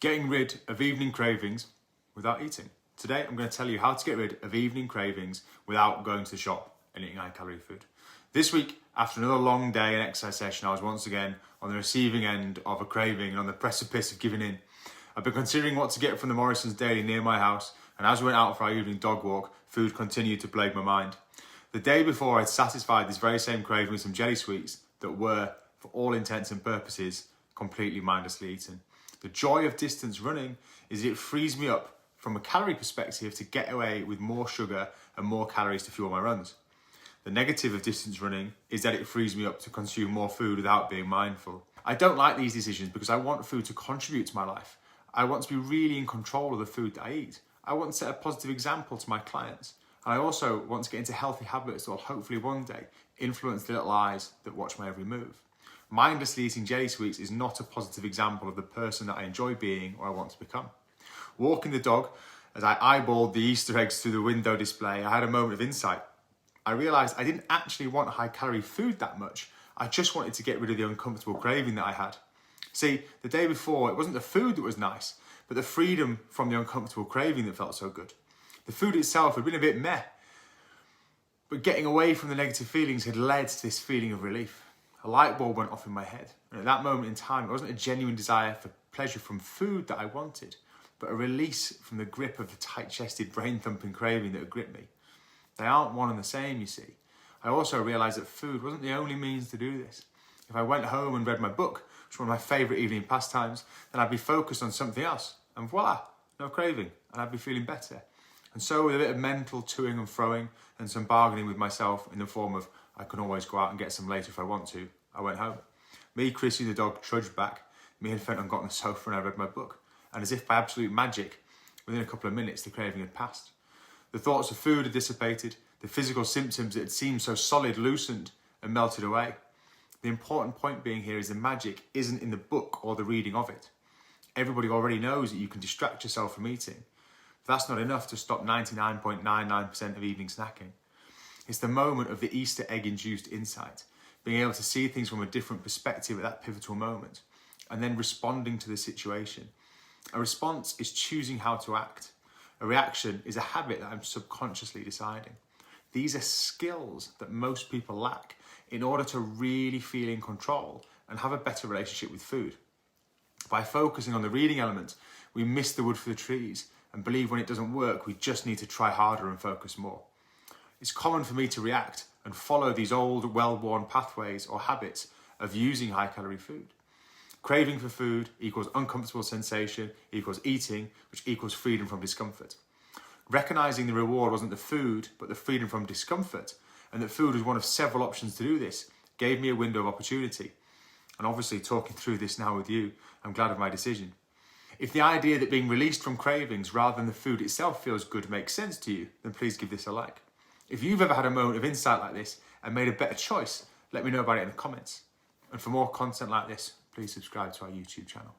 Getting rid of evening cravings without eating. Today I'm going to tell you how to get rid of evening cravings without going to the shop and eating high-calorie food. This week, after another long day and exercise session, I was once again on the receiving end of a craving and on the precipice of giving in. I've been considering what to get from the Morrison's Deli near my house, and as we went out for our evening dog walk, food continued to plague my mind. The day before, I'd satisfied this very same craving with some jelly sweets that were, for all intents and purposes, completely mindlessly eaten. The joy of distance running is it frees me up from a calorie perspective to get away with more sugar and more calories to fuel my runs. The negative of distance running is that it frees me up to consume more food without being mindful. I don't like these decisions because I want food to contribute to my life. I want to be really in control of the food that I eat. I want to set a positive example to my clients. And I also want to get into healthy habits that will hopefully one day influence the little eyes that watch my every move. Mindlessly eating jelly sweets is not a positive example of the person that I enjoy being or I want to become. Walking the dog, as I eyeballed the Easter eggs through the window display, I had a moment of insight. I realised I didn't actually want high-calorie food that much. I just wanted to get rid of the uncomfortable craving that I had. See, the day before, it wasn't the food that was nice, but the freedom from the uncomfortable craving that felt so good. The food itself had been a bit meh, but getting away from the negative feelings had led to this feeling of relief. A light bulb went off in my head, and at that moment in time, it wasn't a genuine desire for pleasure from food that I wanted, but a release from the grip of the tight-chested, brain-thumping craving that had gripped me. They aren't one and the same, you see. I also realised that food wasn't the only means to do this. If I went home and read my book, which was one of my favourite evening pastimes, then I'd be focused on something else, and voila, no craving, and I'd be feeling better. And so with a bit of mental toing and froing and some bargaining with myself in the form of I can always go out and get some later if I want to, I went home. Me, Chrissy the dog trudged back. Me and Fenton got on the sofa and I read my book. And as if by absolute magic, within a couple of minutes the craving had passed. The thoughts of food had dissipated, the physical symptoms that had seemed so solid loosened and melted away. The important point being here is the magic isn't in the book or the reading of it. Everybody already knows that you can distract yourself from eating. But that's not enough to stop 99.99% of evening snacking. It's the moment of the Easter egg-induced insight, being able to see things from a different perspective at that pivotal moment, and then responding to the situation. A response is choosing how to act. A reaction is a habit that I'm subconsciously deciding. These are skills that most people lack in order to really feel in control and have a better relationship with food. By focusing on the reading element, we miss the wood for the trees and believe when it doesn't work, we just need to try harder and focus more. It's common for me to react and follow these old, well-worn pathways or habits of using high-calorie food. Craving for food equals uncomfortable sensation equals eating, which equals freedom from discomfort. Recognising the reward wasn't the food, but the freedom from discomfort, and that food was one of several options to do this, gave me a window of opportunity. And obviously, talking through this now with you, I'm glad of my decision. If the idea that being released from cravings rather than the food itself feels good makes sense to you, then please give this a like. If you've ever had a moment of insight like this and made a better choice, let me know about it in the comments. And for more content like this, please subscribe to our YouTube channel.